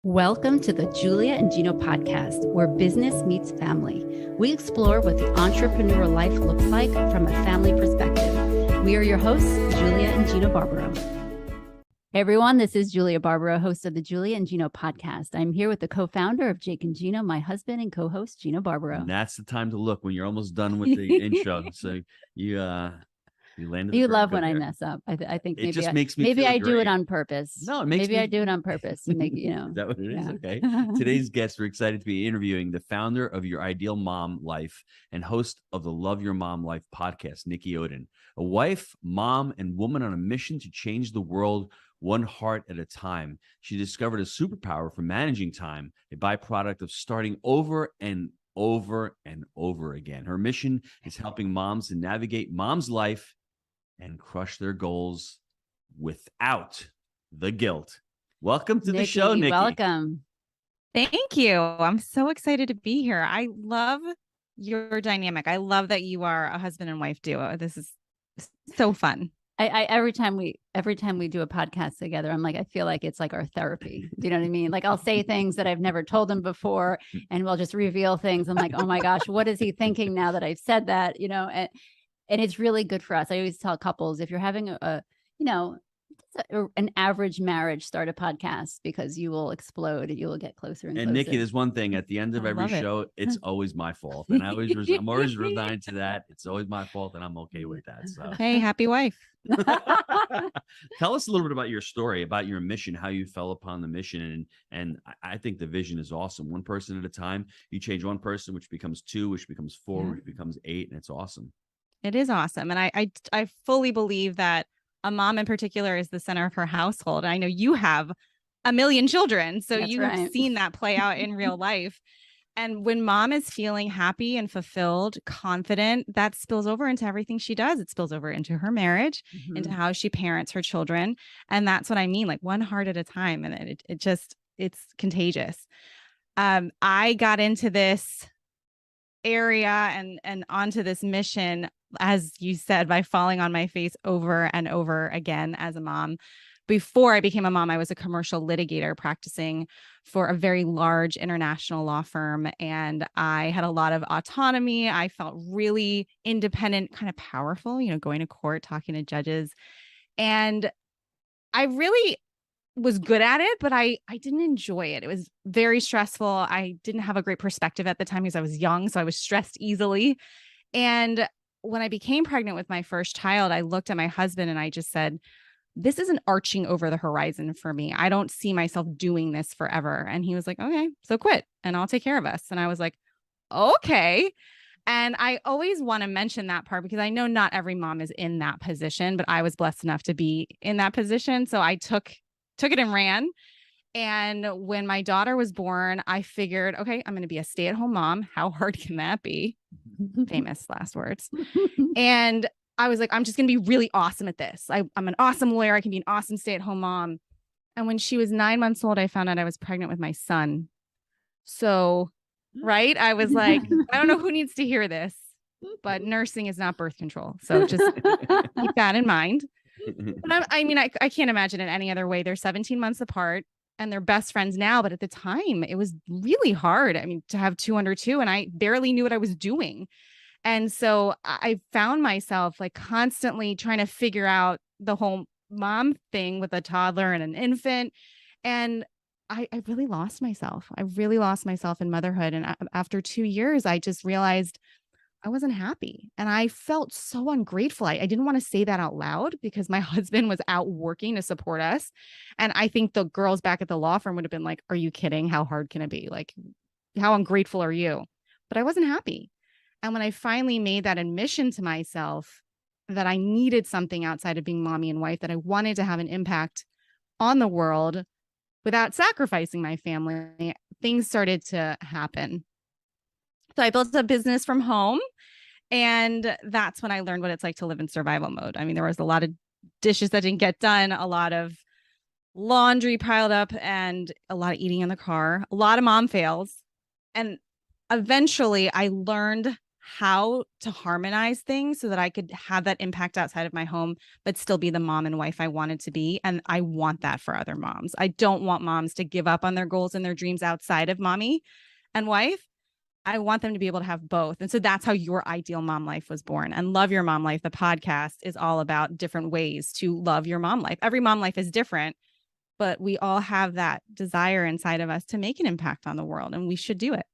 Welcome to the Julia and Gino podcast, where business meets family. We explore what the entrepreneurial life looks like from a family perspective. We are your hosts, Julia and Gino Barbaro. Hey everyone, this is Julia Barbaro, host of the Julia and Gino podcast. I'm here with the co-founder of Jake and Gino, my husband and co-host, Gino Barbaro. And that's the time to look when you're almost done with the intro. So you landed. You love when I mess up. I think it just makes me. I do it on purpose. No, it makes I do it on purpose to make Is that what it is? Okay. Today's guest, we're excited to be interviewing the founder of Your Ideal Mom Life and host of the Love Your Mom Life podcast, Nikki Oden, a wife, mom, and woman on a mission to change the world one heart at a time. She discovered a superpower for managing time, a byproduct of starting over and over and over again. Her mission is helping moms to navigate mom's life and crush their goals without the guilt. Welcome to the show, Nikki. Welcome. Thank you. I'm so excited to be here. I love your dynamic. I love that you are a husband and wife duo. This is so fun. I every time we do a podcast together, I'm like, I feel like it's like our therapy. Do you know what I mean? Like I'll say things that I've never told him before, and we'll just reveal things. I'm like, oh my gosh, what is he thinking now that I've said that? You know, and it's really good for us. I always tell couples, if you're having an average marriage, start a podcast, because you will explode. You will get closer and closer. And Nikki, there's one thing at the end of every show, it's always my fault. And I'm always resigned to that. It's always my fault, and I'm okay with that. So hey, happy wife. Tell us a little bit about your story, about your mission, how you fell upon the mission. And I think the vision is awesome. One person at a time. You change one person, which becomes two, which becomes four, which becomes eight, and it's awesome. It is awesome. And I fully believe that a mom in particular is the center of her household. And I know you have a million children, so you have seen that play out in real life. And when mom is feeling happy and fulfilled, confident, that spills over into everything she does. It spills over into her marriage, into how she parents her children. And that's what I mean, like one heart at a time. And it's contagious. I got into this area and onto this mission, as you said, by falling on my face over and over again as a mom. Before I became a mom, I was a commercial litigator practicing for a very large international law firm. And I had a lot of autonomy. I felt really independent, kind of powerful, going to court, talking to judges. And I really was good at it, but I didn't enjoy it. It was very stressful. I didn't have a great perspective at the time because I was young, so I was stressed easily. And when I became pregnant with my first child, I looked at my husband and I just said, this isn't arching over the horizon for me. I don't see myself doing this forever. And he was like, okay, so quit and I'll take care of us. And I was like, okay. And I always want to mention that part because I know not every mom is in that position, but I was blessed enough to be in that position. So I took it and ran. And when my daughter was born, I figured, okay, I'm going to be a stay-at-home mom. How hard can that be? Famous last words. And I was like, I'm just going to be really awesome at this. I'm an awesome lawyer. I can be an awesome stay-at-home mom. And when she was 9 months old, I found out I was pregnant with my son. So, right. I was like, I don't know who needs to hear this, but nursing is not birth control. So just keep that in mind. But I can't imagine it any other way. They're 17 months apart and they're best friends now. But at the time, it was really hard. I mean, to have two under two, and I barely knew what I was doing. And so I found myself like constantly trying to figure out the whole mom thing with a toddler and an infant. And I really lost myself. I really lost myself in motherhood. And after 2 years, I just realized I wasn't happy. And I felt so ungrateful. I didn't want to say that out loud because my husband was out working to support us. And I think the girls back at the law firm would have been like, are you kidding? How hard can it be? Like, how ungrateful are you? But I wasn't happy. And when I finally made that admission to myself that I needed something outside of being mommy and wife, that I wanted to have an impact on the world without sacrificing my family, things started to happen. So I built a business from home, and that's when I learned what it's like to live in survival mode. I mean, there was a lot of dishes that didn't get done, a lot of laundry piled up, and a lot of eating in the car, a lot of mom fails. And eventually I learned how to harmonize things so that I could have that impact outside of my home, but still be the mom and wife I wanted to be. And I want that for other moms. I don't want moms to give up on their goals and their dreams outside of mommy and wife. I want them to be able to have both. And so that's how Your Ideal Mom Life was born. And Love Your Mom Life, the podcast, is all about different ways to love your mom life. Every mom life is different, but we all have that desire inside of us to make an impact on the world, and we should do it.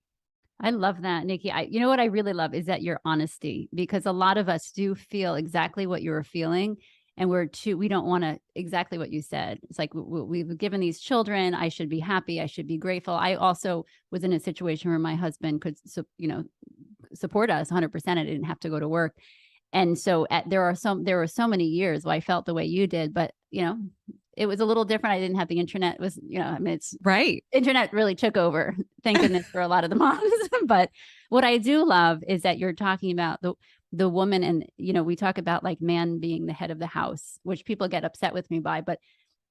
I love that, Nikki. You know what I really love is that your honesty, because a lot of us do feel exactly what you're feeling. And we don't want to exactly what you said. It's like, we've given these children, I should be happy. I should be grateful. I also was in a situation where my husband could, support us 100%. I didn't have to go to work. And so there were so many years where I felt the way you did, but it was a little different. I didn't have the internet. It was, it's right. Internet really took over. Thank goodness for a lot of the moms. But what I do love is that you're talking about the woman, and, we talk about like man being the head of the house, which people get upset with me by, but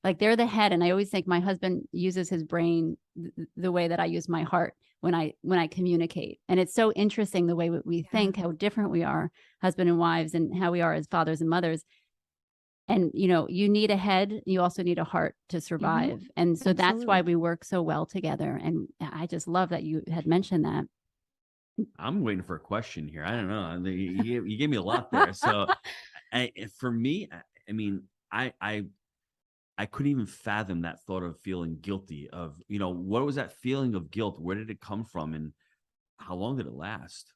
like they're the head. And I always think my husband uses his brain the way that I use my heart when I communicate. And it's so interesting the way we think, how different we are, husband and wives, and how we are as fathers and mothers. And, you need a head, you also need a heart to survive. Mm-hmm. And so That's why we work so well together. And I just love that you had mentioned that. I'm waiting for a question here. I don't know. You gave me a lot there. So for me, I mean, I couldn't even fathom that thought of feeling guilty of, what was that feeling of guilt? Where did it come from? And how long did it last?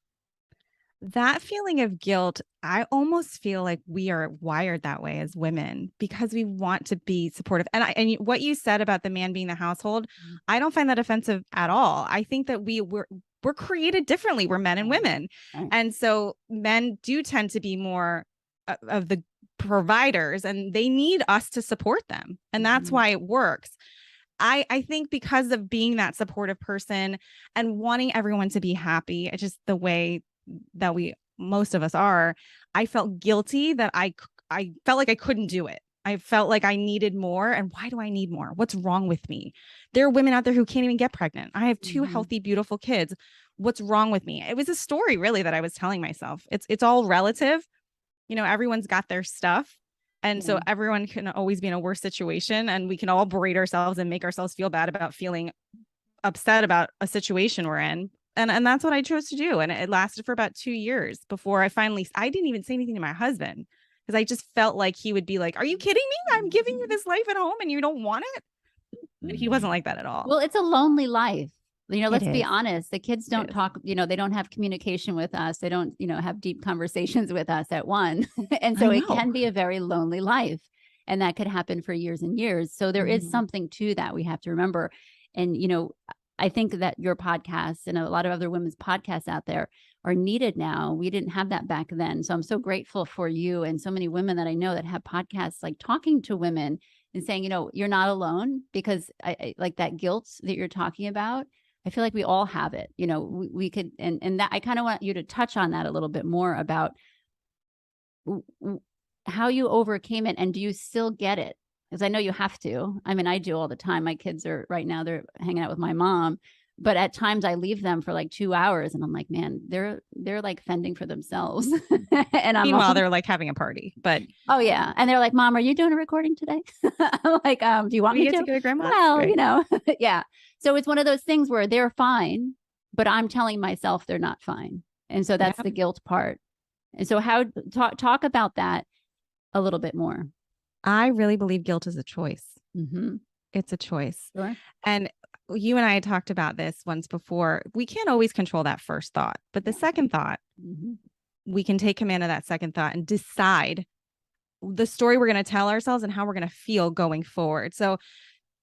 That feeling of guilt, I almost feel like we are wired that way as women because we want to be supportive. And what you said about the man being the household, I don't find that offensive at all. I think that we're created differently. We're men and women. Right. And so men do tend to be more of the providers, and they need us to support them. And that's why it works. I think because of being that supportive person and wanting everyone to be happy, it's just the way that most of us are, I felt guilty that I felt like I couldn't do it. I felt like I needed more. And why do I need more? What's wrong with me? There are women out there who can't even get pregnant. I have two healthy, beautiful kids. What's wrong with me? It was a story really that I was telling myself. It's all relative. Everyone's got their stuff. And so everyone can always be in a worse situation, and we can all berate ourselves and make ourselves feel bad about feeling upset about a situation we're in. And that's what I chose to do. And it lasted for about 2 years before I didn't even say anything to my husband, because I just felt like he would be like, are you kidding me? I'm giving you this life at home and you don't want it. But he wasn't like that at all. Well, it's a lonely life. Let's be honest. The kids don't talk, they don't have communication with us. They don't, have deep conversations with us at one. And so it can be a very lonely life, and that could happen for years and years. So there is something to that we have to remember. And, I think that your podcast and a lot of other women's podcasts out there are needed now. We didn't have that back then. So I'm so grateful for you and so many women that I know that have podcasts, like talking to women and saying, you're not alone, because I like that guilt that you're talking about. I feel like we all have it. We could, and that I kind of want you to touch on that a little bit more about how you overcame it, and do you still get it? Because I know you have to. I mean, I do all the time. My kids are right now, they're hanging out with my mom, but at times I leave them for like 2 hours and I'm like, man, they're like fending for themselves. And meanwhile, they're like having a party, but oh yeah. And they're like, Mom, are you doing a recording today? I'm like, do you want me to? Go to grandma? Well, right. Yeah. So it's one of those things where they're fine, but I'm telling myself they're not fine. And so that's the guilt part. And so talk about that a little bit more. I really believe guilt is a choice. It's a choice. Sure. And you and I had talked about this once before. We can't always control that first thought, but the second thought, we can take command of that second thought and decide the story we're going to tell ourselves and how we're going to feel going forward. So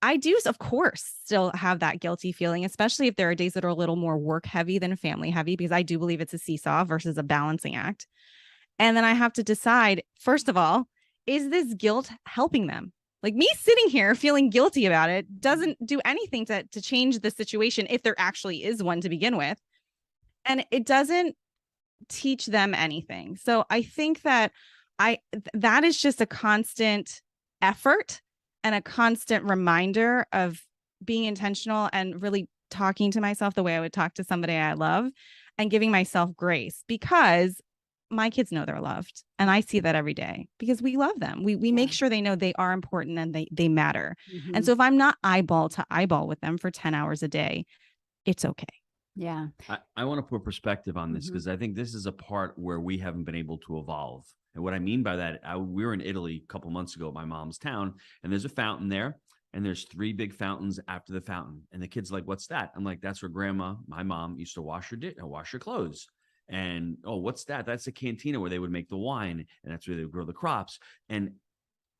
I do, of course, still have that guilty feeling, especially if there are days that are a little more work heavy than family heavy, because I do believe it's a seesaw versus a balancing act. And then I have to decide, first of all, is this guilt helping them? Like, me sitting here feeling guilty about it doesn't do anything to change the situation, if there actually is one to begin with. And it doesn't teach them anything. So I think that that is just a constant effort and a constant reminder of being intentional and really talking to myself the way I would talk to somebody I love, and giving myself grace, because my kids know they're loved. And I see that every day because we love them. We make sure they know they are important and they matter. Mm-hmm. And so if I'm not eyeball to eyeball with them for 10 hours a day, it's okay. Yeah. I want to put perspective on this because I think this is a part where we haven't been able to evolve. And what I mean by that, we were in Italy a couple months ago at my mom's town, and there's a fountain there, and there's 3 big fountains after the fountain. And the kid's like, "What's that?" I'm like, "That's where grandma, my mom, used to wash her clothes." And, "Oh, what's that?" "That's a cantina where they would make the wine, and that's where they would grow the crops." And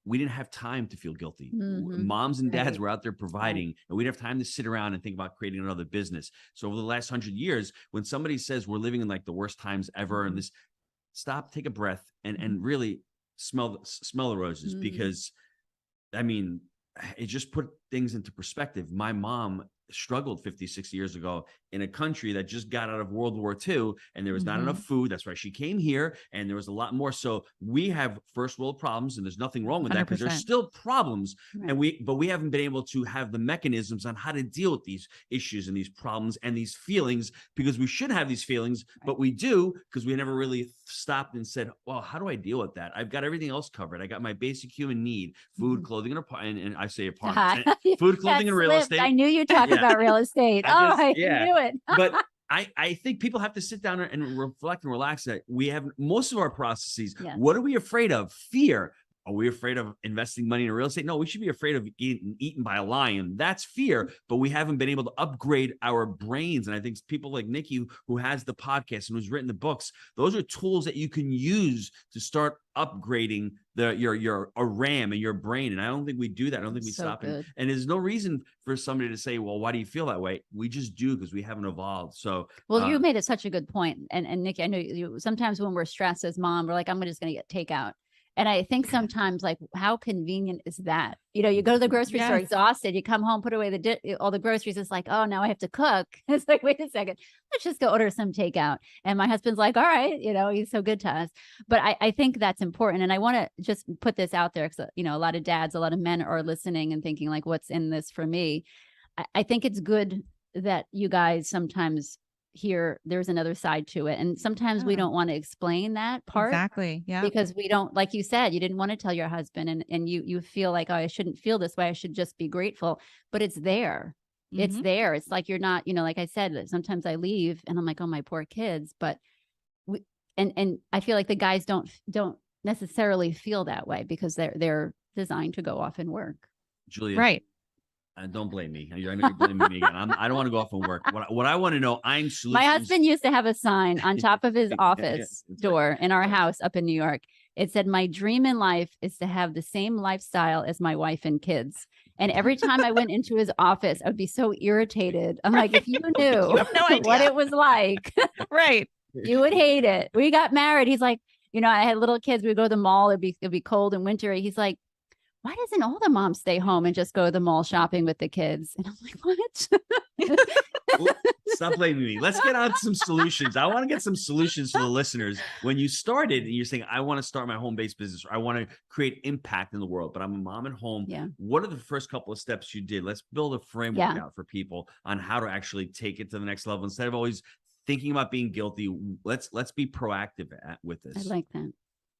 we didn't have time to feel guilty. Moms and dads were out there providing, and we didn't have time to sit around and think about creating another business. So over the last 100 years, when somebody says we're living in like the worst times ever, and this, stop, take a breath, and really smell the roses, because I mean, it just put things into perspective. My mom struggled 50, 60 years ago in a country that just got out of World War II, and there was not enough food. That's why she came here, and there was a lot more. So we have first world problems, and there's nothing wrong with that, because there's still problems. And we haven't been able to have the mechanisms on how to deal with these issues and these problems and these feelings, because we should have these feelings, but we do, because we never really stopped and said, well, how do I deal with that? I've got everything else covered. I got my basic human need, food, clothing, and I say apartments, food, clothing, and real estate. I knew you'd talk about real estate. I knew it. But I think people have to sit down and reflect and relax that we have most of our processes. Yes. What are we afraid of? Fear. Are we afraid of investing money in real estate? No, we should be afraid of getting eaten by a lion. That's fear, but we haven't been able to upgrade our brains. And I think people like Nikki, who has the podcast and who's written the books, those are tools that you can use to start upgrading your RAM and your brain. And I don't think we do that. I don't think we stop it. And there's no reason for somebody to say, well, why do you feel that way? We just do, because we haven't evolved. So, well, you made it such a good point. And Nikki, I know you sometimes when we're stressed as mom, we're like, I'm just going to get takeout. And I think sometimes, like, how convenient is that? You know, you go to the grocery store exhausted, you come home, put away all the groceries. It's like, oh, now I have to cook. It's like, wait a second, let's just go order some takeout. And my husband's like, all right, you know, he's so good to us. But I think that's important. And I want to just put this out there because, you know, a lot of dads, a lot of men are listening and thinking like, what's in this for me? I think it's good that you guys sometimes hear there's another side to it. And sometimes we don't want to explain that part. Exactly. Yeah. Because we don't, like you said, you didn't want to tell your husband and you feel like, oh, I shouldn't feel this way. I should just be grateful, but it's there. It's there. It's like, you're not, you know, like I said, sometimes I leave and I'm like, oh, my poor kids. But and I feel like the guys don't necessarily feel that way because they're designed to go off and work. Julia. Right. Don't blame me. I know you're blaming me again. I don't want to go off and work. What I want to know, I'm solutions. My husband used to have a sign on top of his office door in our house up in New York. It said, my dream in life is to have the same lifestyle as my wife and kids. And every time I went into his office, I would be so irritated. I'm like, if you knew you have no idea what it was like, right, you would hate it. We got married. He's like, you know, I had little kids. We'd go to the mall. It'd be cold and wintry. He's like, why doesn't all the moms stay home and just go to the mall shopping with the kids? And I'm like, what? Stop blaming me. Let's get on to some solutions. I want to get some solutions for the listeners. When you started and you're saying, I want to start my home-based business, or I want to create impact in the world, but I'm a mom at home. Yeah. What are the first couple of steps you did? Let's build a framework out for people on how to actually take it to the next level. Instead of always thinking about being guilty, let's be proactive with this. I like that.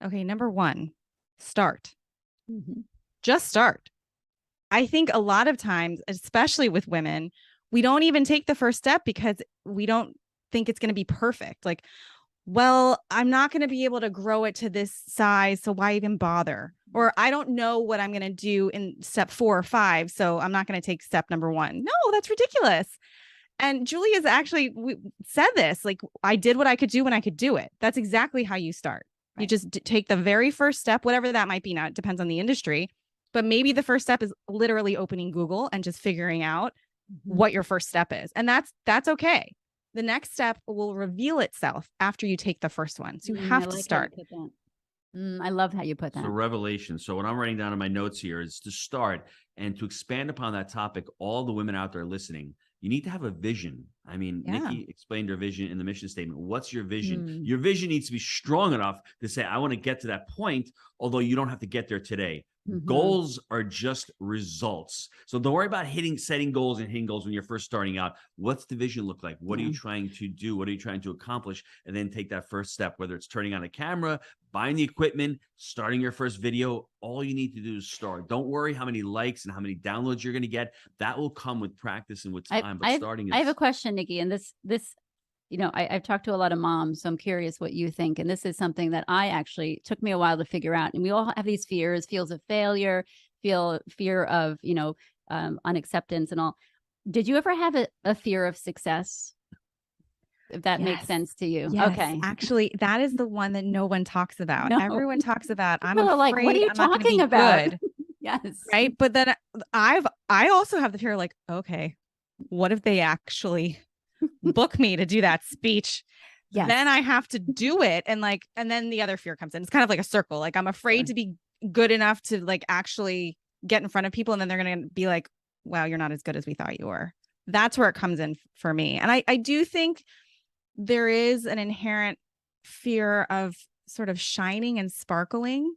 Okay. Number 1, start. Just start. I think a lot of times, especially with women, we don't even take the first step because we don't think it's going to be perfect. Like, well, I'm not going to be able to grow it to this size, so why even bother? Or I don't know what I'm going to do in step 4 or 5, so I'm not going to take step number 1. No, that's ridiculous. And Julia's actually said this, like, I did what I could do when I could do it. That's exactly how you start. Right. You just take the very first step, whatever that might be. Now, it depends on the industry. But maybe the first step is literally opening Google and just figuring out what your first step is. And that's okay. The next step will reveal itself after you take the first one. So you have to start. I love how you put that. So revelation. So what I'm writing down in my notes here is to start. And to expand upon that topic, all the women out there listening, you need to have a vision. I mean, Nikki explained her vision in the mission statement. What's your vision? Your vision needs to be strong enough to say, I want to get to that point, although you don't have to get there today. Goals are just results. So don't worry about setting goals and hitting goals when you're first starting out. What's the vision look like? What are you trying to do? What are you trying to accomplish? And then take that first step, whether it's turning on a camera, buying the equipment, starting your first video. All you need to do is start. Don't worry how many likes and how many downloads you're going to get. That will come with practice and with time. I have a question, Nikki, and this you know, I've talked to a lot of moms, so I'm curious what you think. And this is something that I actually took me a while to figure out. And we all have these fears of failure, fear of, you know, unacceptance and all. Did you ever have a fear of success? If that makes sense to you. Yes, okay. Actually, that is the one that no one talks about. No. Everyone talks about, I'm afraid like, what are you talking about? Good. Yes. Right. But then I also have the fear like, okay, what if they actually book me to do that speech? Yes. Then I have to do it. And then the other fear comes in. It's kind of like a circle. Like I'm afraid to be good enough to like actually get in front of people. And then they're going to be like, wow, you're not as good as we thought you were. That's where it comes in for me. And I do think there is an inherent fear of sort of shining and sparkling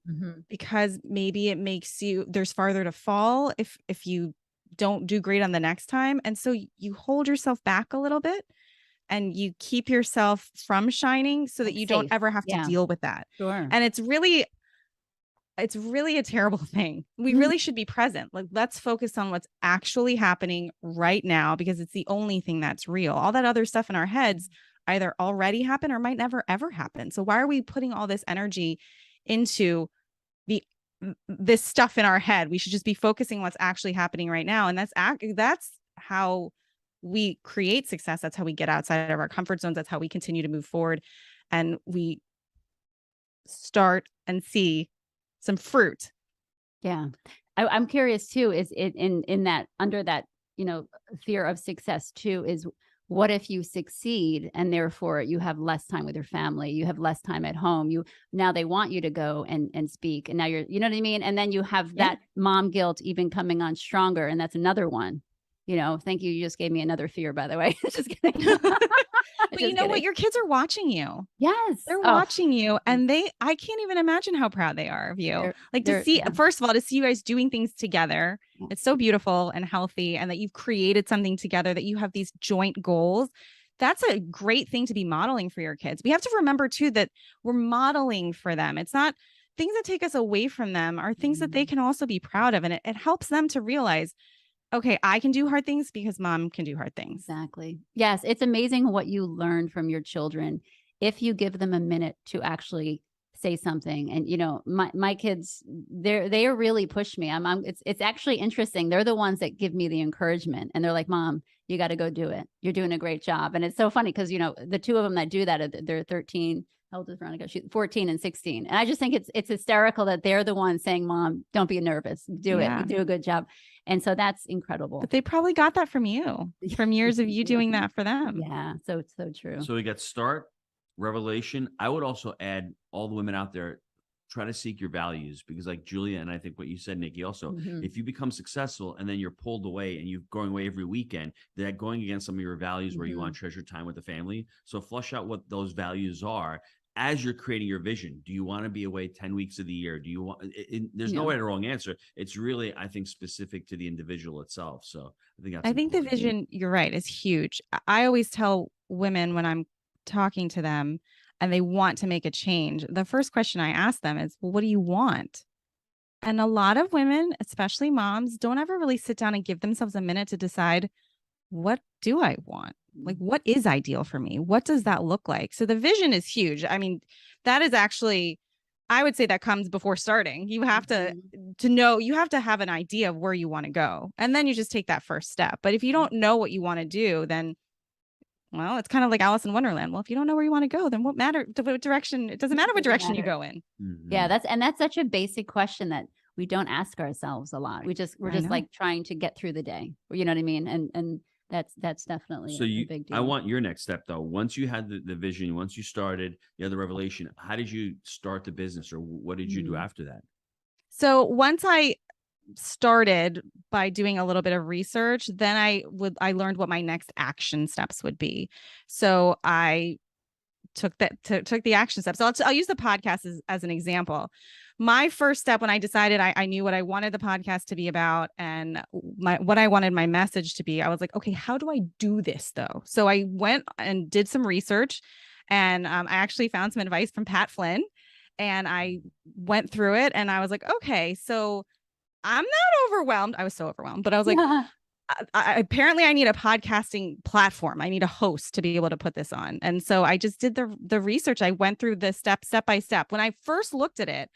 because maybe it makes there's farther to fall if you don't do great on the next time. And so you hold yourself back a little bit and you keep yourself from shining so that you don't ever have to deal with that. Sure. And it's really a terrible thing. We really should be present. Like, let's focus on what's actually happening right now, because it's the only thing that's real. All that other stuff in our heads either already happened or might never, ever happen. So why are we putting all this energy into this stuff in our head? We should just be focusing what's actually happening right now. And that's how we create success. That's how we get outside of our comfort zones. That's how we continue to move forward. And we start and see some fruit. Yeah. I'm curious too, is it in that, under that, you know, fear of success too, is what if you succeed and therefore you have less time with your family, you have less time at home, now they want you to go and speak, and now you know what I mean? And then you have that mom guilt even coming on stronger. And that's another one, you know. Thank you. You just gave me another fear, by the way. Just kidding. But you know what? Your kids are watching you. Yes. They're watching you. And I can't even imagine how proud they are of you. First of all, to see you guys doing things together. It's so beautiful and healthy. And that you've created something together, that you have these joint goals. That's a great thing to be modeling for your kids. We have to remember too, that we're modeling for them. It's not things that take us away from them, are things that they can also be proud of. And it helps them to realize, okay, I can do hard things because mom can do hard things. Exactly. Yes. It's amazing what you learn from your children if you give them a minute to actually say something. And, you know, my kids, they really push me. It's actually interesting. They're the ones that give me the encouragement, and they're like, Mom, you got to go do it. You're doing a great job. And it's so funny because, you know, the two of them that do that, they're 13. How old is Veronica? She's 14 and 16. And I just think it's hysterical that they're the ones saying, Mom, don't be nervous. Do it. You do a good job. And so that's incredible. But they probably got that from you, from years of you doing that for them. Yeah. So it's so true. So we got start, revelation. I would also add, all the women out there, try to seek your values, because like Julia, and I think what you said, Nikki, also, if you become successful and then you're pulled away and you're going away every weekend, that going against some of your values where you want to treasure time with the family. So flush out what those values are as you're creating your vision. Do you want to be away 10 weeks of the year? Do you want, there's no right or wrong answer. It's really, I think, specific to the individual itself. So I think the vision, you're right, is huge. I always tell women when I'm talking to them and they want to make a change, the first question I ask them is, well, what do you want? And a lot of women, especially moms, don't ever really sit down and give themselves a minute to decide, what do I want? Like, what is ideal for me? What does that look like? So the vision is huge. I mean, that is actually, I would say that comes before starting. You have to know, you have to have an idea of where you want to go. And then you just take that first step. But if you don't know what you want to do, then, well, it's kind of like Alice in Wonderland. Well, if you don't know where you want to go, then what direction? It doesn't matter what direction you go in. Yeah, that's such a basic question that we don't ask ourselves a lot. We're just like trying to get through the day. You know what I mean? And that's definitely a big deal. I want your next step though. Once you had the vision, once you started, you had the revelation, how did you start the business, or what did you do after that? So once I started by doing a little bit of research, then I learned what my next action steps would be. So I took the action steps. So I'll use the podcast as an example. My first step when I decided I knew what I wanted the podcast to be about and what I wanted my message to be, I was like, okay, how do I do this though? So I went and did some research, and I actually found some advice from Pat Flynn, and I went through it, and I was like, okay, so I'm not overwhelmed. I was so overwhelmed, but I was like, apparently I need a podcasting platform. I need a host to be able to put this on. And so I just did the research. I went through the step by step. When I first looked at it,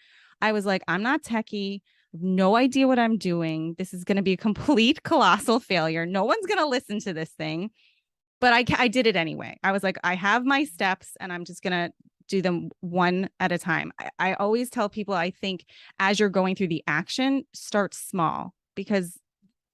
I was like, I'm not techie, no idea what I'm doing. This is going to be a complete colossal failure. No one's going to listen to this thing. But I did it anyway. I was like, I have my steps and I'm just going to do them one at a time. I always tell people, I think as you're going through the action, start small, because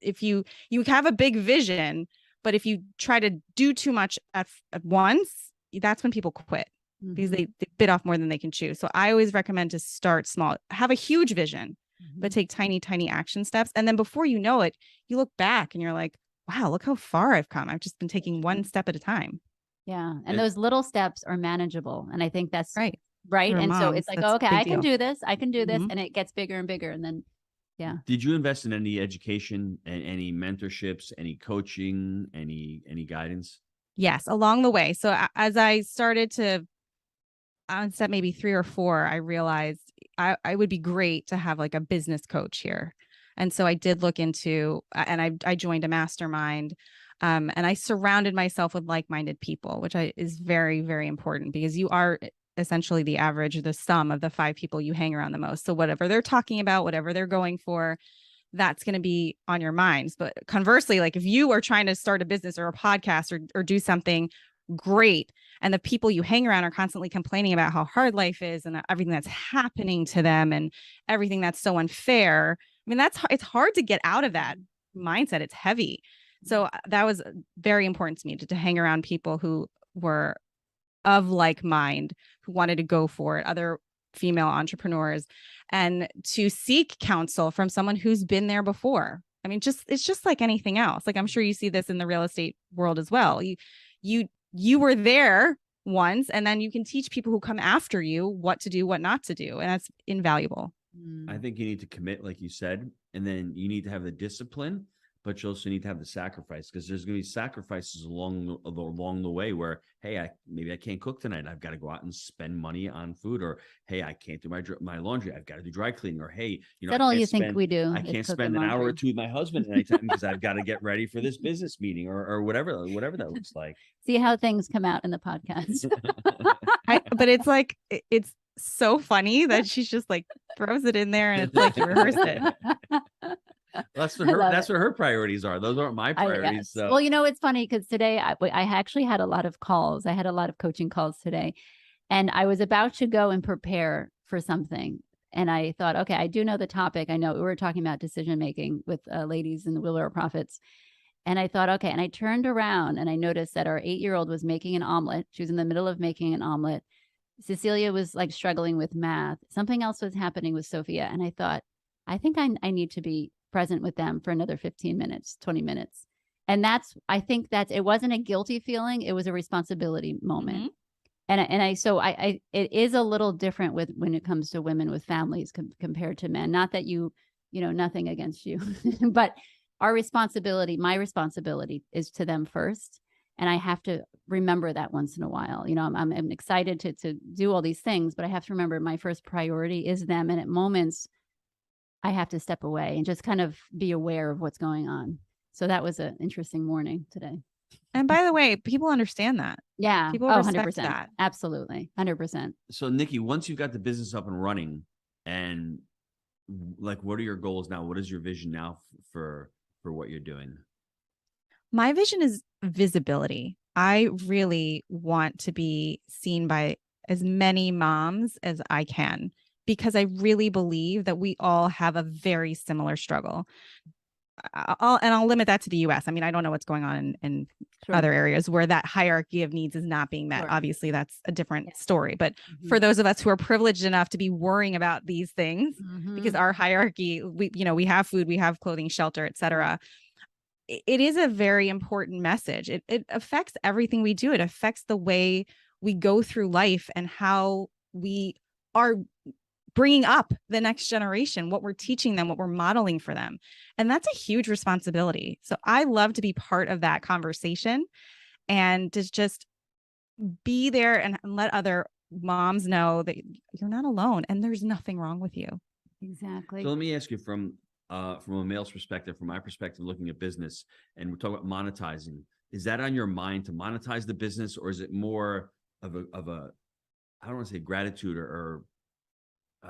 if you have a big vision, but if you try to do too much at once, that's when people quit, because they bit off more than they can chew. So I always recommend to start small, have a huge vision, but take tiny action steps. And then before you know it, you look back and you're like, wow, look how far I've come. I've just been taking one step at a time. Yeah. And those little steps are manageable. And I think that's right. And moms, so it's like, okay, I can do this. Mm-hmm. And it gets bigger and bigger. And then, yeah. Did you invest in any education and any mentorships, any coaching, any guidance? Yes, along the way. So as I started to, on step maybe 3 or 4, I realized I would be great to have like a business coach here. And so I did look into, and I joined a mastermind, and I surrounded myself with like-minded people, which is very, very important, because you are essentially the average, the sum of the 5 people you hang around the most. So whatever they're talking about, whatever they're going for, that's going to be on your minds. But conversely, like if you are trying to start a business or a podcast or do something great, and the people you hang around are constantly complaining about how hard life is and everything that's happening to them and everything that's so unfair, I mean, it's hard to get out of that mindset. It's heavy. So that was very important to me to hang around people who were of like mind, who wanted to go for it, other female entrepreneurs, and to seek counsel from someone who's been there before. I mean, it's just like anything else. Like, I'm sure you see this in the real estate world as well. You were there once, and then you can teach people who come after you what to do, what not to do. And that's invaluable. I think you need to commit, like you said, and then you need to have the discipline, but you also need to have the sacrifice, because there's going to be sacrifices along the way where, hey, maybe I can't cook tonight. I've got to go out and spend money on food, or hey, I can't do my laundry. I've got to do dry cleaning, or hey, is that all you think we do? I can't spend an hour or two with my husband anytime because I've got to get ready for this business meeting or whatever that looks like. See how things come out in the podcast. But it's like, it's so funny that she's just like throws it in there and it's like you rehearsed it. That's what her priorities are. Those aren't my priorities. So. Well, it's funny because today I actually had a lot of calls. I had a lot of coaching calls today, and I was about to go and prepare for something. And I thought, okay, I do know the topic. I know we were talking about decision making with ladies in the Wheelbarrow Profits. And I thought, okay. And I turned around and I noticed that our 8-year-old was making an omelet. She was in the middle of making an omelet. Cecilia was like struggling with math. Something else was happening with Sophia. And I thought, I think I need to be present with them for another 15 minutes, 20 minutes. And I think it wasn't a guilty feeling. It was a responsibility moment. Mm-hmm. It is a little different when it comes to women with families compared to men. Not that nothing against you, but my responsibility is to them first. And I have to remember that once in a while. I'm excited to do all these things, but I have to remember my first priority is them. And at moments, I have to step away and just kind of be aware of what's going on. So that was an interesting morning today. And by the way, people understand that. Yeah. People respect 100%. that. Absolutely. 100%. So Nikki, once you've got the business up and running, and like, what are your goals now? What is your vision now for what you're doing? My vision is visibility. I really want to be seen by as many moms as I can, because I really believe that we all have a very similar struggle. I'll limit that to the US. I mean, I don't know what's going on in other areas where that hierarchy of needs is not being met. Obviously, that's a different story. But for those of us who are privileged enough to be worrying about these things, because our hierarchy, we have food, we have clothing, shelter, etc. It is a very important message. It affects everything we do. It affects the way we go through life and how we are bringing up the next generation, what we're teaching them, what we're modeling for them. And that's a huge responsibility. So I love to be part of that conversation and to just be there and let other moms know that you're not alone and there's nothing wrong with you. Exactly. So let me ask you from a male's perspective, from my perspective, looking at business, and we're talking about monetizing. Is that on your mind to monetize the business, or is it more of a I don't want to say gratitude or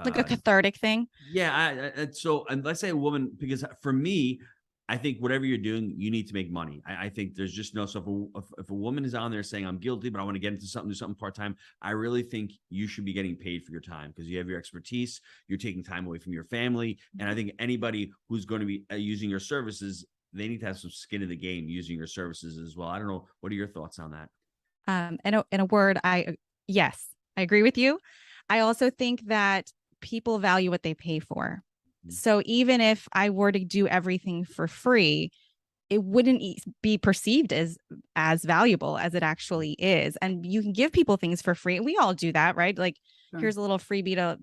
like a cathartic thing? Yeah. So let's say a woman, because for me, I think whatever you're doing, you need to make money. I think there's just no, so if a woman is on there saying, I'm guilty, but I want to get into something, do something part-time, I really think you should be getting paid for your time because you have your expertise, you're taking time away from your family. And I think anybody who's going to be using your services, they need to have some skin in the game using your services as well. I don't know. What are your thoughts on that? In a word, yes, I agree with you. I also think that people value what they pay for. So even if I were to do everything for free, it wouldn't be perceived as valuable as it actually is. And you can give people things for free. We all do that, right? Like, here's a little freebie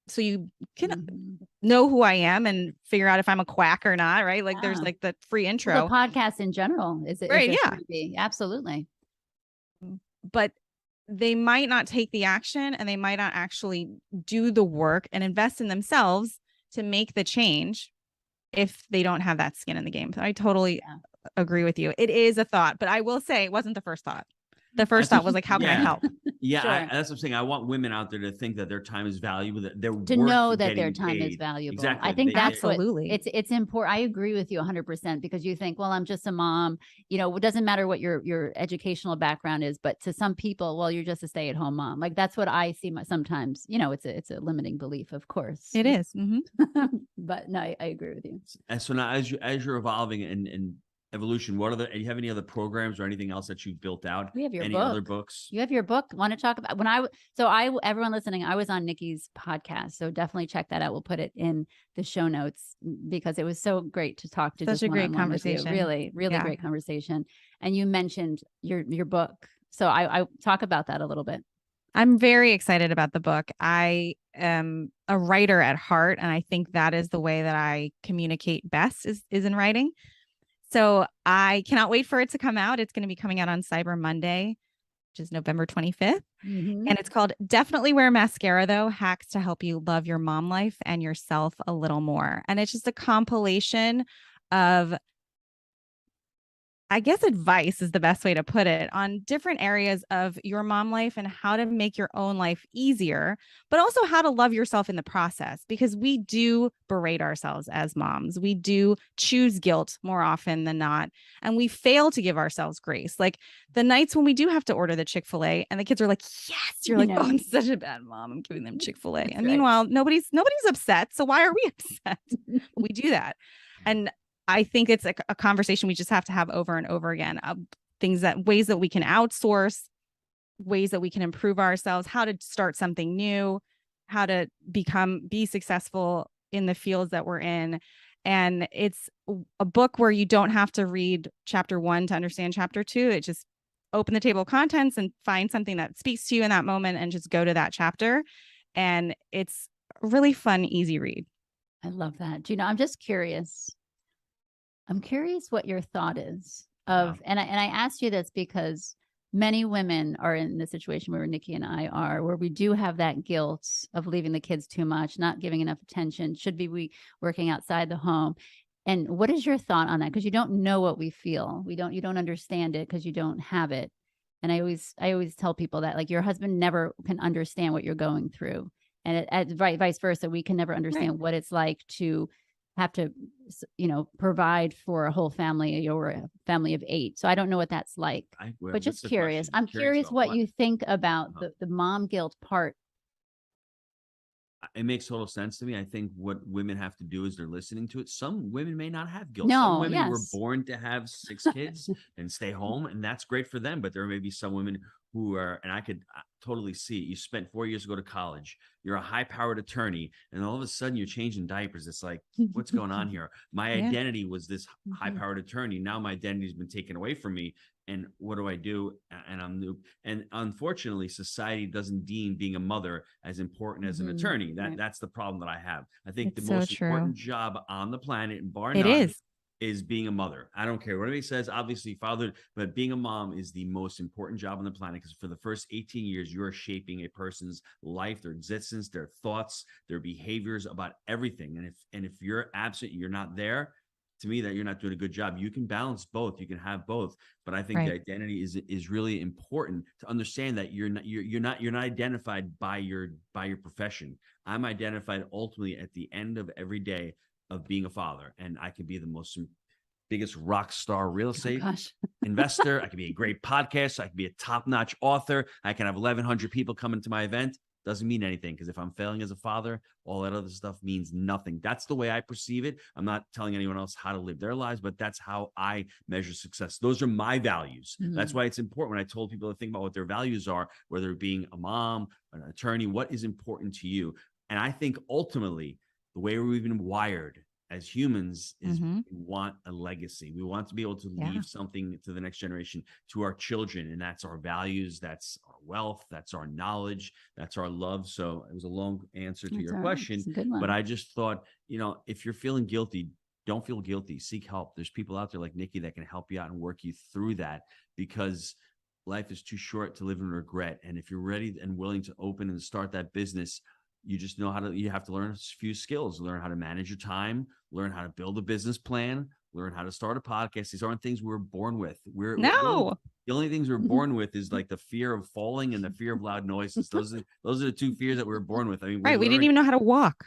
so you can know who I am and figure out if I'm a quack or not, right? Like there's like the free intro. Well, the podcast in general is right? Yeah, freebie. Absolutely. But they might not take the action and they might not actually do the work and invest in themselves to make the change if they don't have that skin in the game. I totally agree with you. It is a thought, but I will say it wasn't the first thought. The first thought was like, how can I help? Yeah, that's what I'm saying. I want women out there to think that their time is valuable, that to know that their time is valuable. Exactly. I think that's absolutely it's important. I agree with you 100% because you think, well, I'm just a mom. You know, it doesn't matter what your educational background is, but to some people, well, you're just a stay-at-home mom. Like that's what I see sometimes. You know, it's a limiting belief, of course. It is. But no, I agree with you. And so now, as you're evolving and evolution, do you have any other programs or anything else that you've built out? We have your any book. Other books? You have your book. Want to talk about everyone listening, I was on Nikki's podcast, so definitely check that out. We'll put it in the show notes because it was so great to talk to. Such a great conversation. Really great conversation. And you mentioned your book, so I talk about that a little bit. I'm very excited about the book. I am a writer at heart, and I think that is the way that I communicate best is in writing. So I cannot wait for it to come out. It's going to be coming out on Cyber Monday, which is November 25th. And it's called Definitely Wear Mascara, though, Hacks to Help You Love Your Mom Life and Yourself a Little More. And it's just a compilation of, I guess, advice is the best way to put it, on different areas of your mom life and how to make your own life easier, but also how to love yourself in the process, because we do berate ourselves as moms. We do choose guilt more often than not, and we fail to give ourselves grace. Like the nights when we do have to order the Chick-fil-A and the kids are like, yes, you're like, oh, I'm such a bad mom, I'm giving them Chick-fil-A. And meanwhile, nobody's upset. So why are we upset? We do that. And I think it's a conversation we just have to have over and over again. Ways that we can outsource, ways that we can improve ourselves, how to start something new, how to be successful in the fields that we're in. And it's a book where you don't have to read chapter 1 to understand chapter 2. It just open the table of contents and find something that speaks to you in that moment and just go to that chapter. And it's a really fun, easy read. I love that. Gino, I'm just curious. I'm curious what your thought is of, and I asked you this because many women are in the situation where Nikki and I are, where we do have that guilt of leaving the kids too much, not giving enough attention. Should we working outside the home? And what is your thought on that? Because you don't know what we feel. You don't understand it because you don't have it. And I always tell people that, like, your husband never can understand what you're going through, and vice versa. We can never understand what it's like to have to, provide for a whole family or a family of 8. So I don't know what that's like, but just curious. I'm curious what you think about the mom guilt part. it makes total sense to me. I think what women have to do is they're listening to it. Some women may not have guilt. No, some women were yes. born to have 6 kids and stay home, and that's great for them. But there may be some women who are, and I could totally see it. You spent 4 years to go to college. You're a high-powered attorney, and all of a sudden you're changing diapers. It's like, what's going on here? My Yeah. identity was this high-powered attorney. Now my identity has been taken away from me. And what do I do? And I'm new. And unfortunately, society doesn't deem being a mother as important as an attorney. That's the problem that I have. I think It's the most so true. important job on the planet, bar It none, is being a mother. I don't care what anybody says, obviously father, but being a mom is the most important job on the planet, because for the first 18 years, you're shaping a person's life, their existence, their thoughts, their behaviors, about everything. And if you're absent, you're not there, to me, that you're not doing a good job. You can balance both, you can have both, but I think the identity is really important to understand that you're not identified by your profession. I'm identified ultimately at the end of every day of being a father, and I could be the biggest rock star real estate investor. I could be a great podcaster. I could be a top-notch author. I can have 1,100 people coming to my event. Doesn't mean anything, because if I'm failing as a father, all that other stuff means nothing. That's the way I perceive it. I'm not telling anyone else how to live their lives, but that's how I measure success. Those are my values. That's why it's important when I told people to think about what their values are, whether it being a mom, an attorney, what is important to you. And I think ultimately the way we've been wired as humans is we want a legacy. We want to be able to leave something to the next generation, to our children. And that's our values. That's our wealth. That's our knowledge. That's our love. So it was a long answer to your question, but I just thought, if you're feeling guilty, don't feel guilty. Seek help. There's people out there like Nikki that can help you out and work you through that, because life is too short to live in regret. And if you're ready and willing to open and start that business, you just know you have to learn a few skills, learn how to manage your time, learn how to build a business plan, learn how to start a podcast. These aren't things we're born with. The only things we're born with is like the fear of falling and the fear of loud noises. Those are the two fears that we were born with. I mean, we didn't even know how to walk.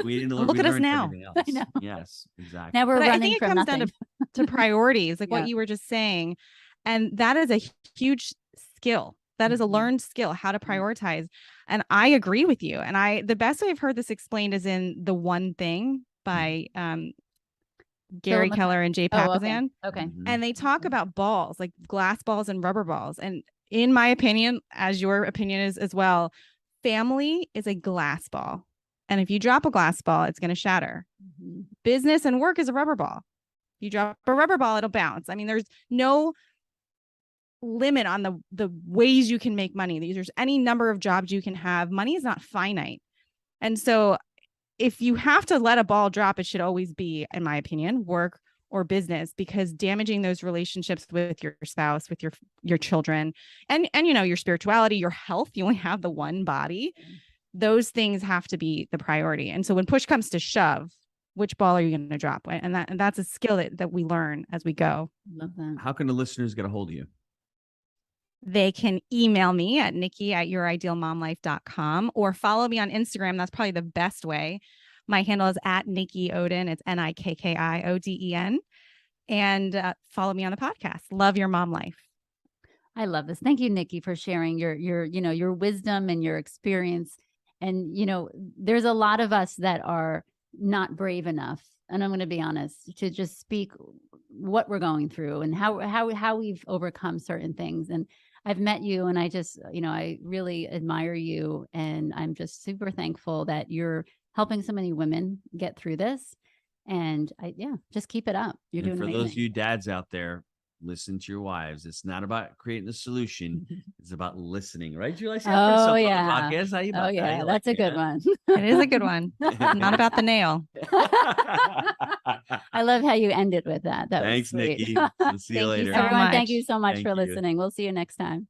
We didn't learn. Look at us now. I know. Yes, exactly. Now we're running I think it comes down to priorities, like what you were just saying. And that is a huge skill. That is a learned skill, how to prioritize. And I agree with you. And the best way I've heard this explained is in The One Thing by Gary Keller and Jay Papasan. Okay. And they talk about balls, like glass balls and rubber balls. And in my opinion, as your opinion is as well, family is a glass ball. And if you drop a glass ball, it's going to shatter. Business and work is a rubber ball. You drop a rubber ball, it'll bounce. I mean, there's no limit on the ways you can make money. There's any number of jobs you can have. Money is not finite. And so if you have to let a ball drop, it should always be, in my opinion, work or business, because damaging those relationships with your spouse, with your children, and your spirituality, your health, you only have the one body. Those things have to be the priority. And so when push comes to shove, which ball are you going to drop? And that's a skill that we learn as we go. Love that. How can the listeners get a hold of you? They can email me at nikki@youridealmomlife.com or follow me on Instagram. That's probably the best way. My handle is at Nikki Oden. It's NIKKIODEN. And follow me on the podcast. Love Your Mom Life. I love this. Thank you, Nikki, for sharing your wisdom and your experience. And, there's a lot of us that are not brave enough, and I'm going to be honest, to just speak what we're going through and how we've overcome certain things. And I've met you, and I just, I really admire you, and I'm just super thankful that you're helping so many women get through this. And just keep it up. You're doing amazing. For those of you dads out there, listen to your wives. It's not about creating a solution. It's about listening, right, Julie? Oh, yeah. Podcast. How you about that? That's a good one. It is a good one. Not about the nail. I love how you ended with that. Thanks, Nikki. We'll see you later. Everyone, thank you so much for listening. We'll see you next time.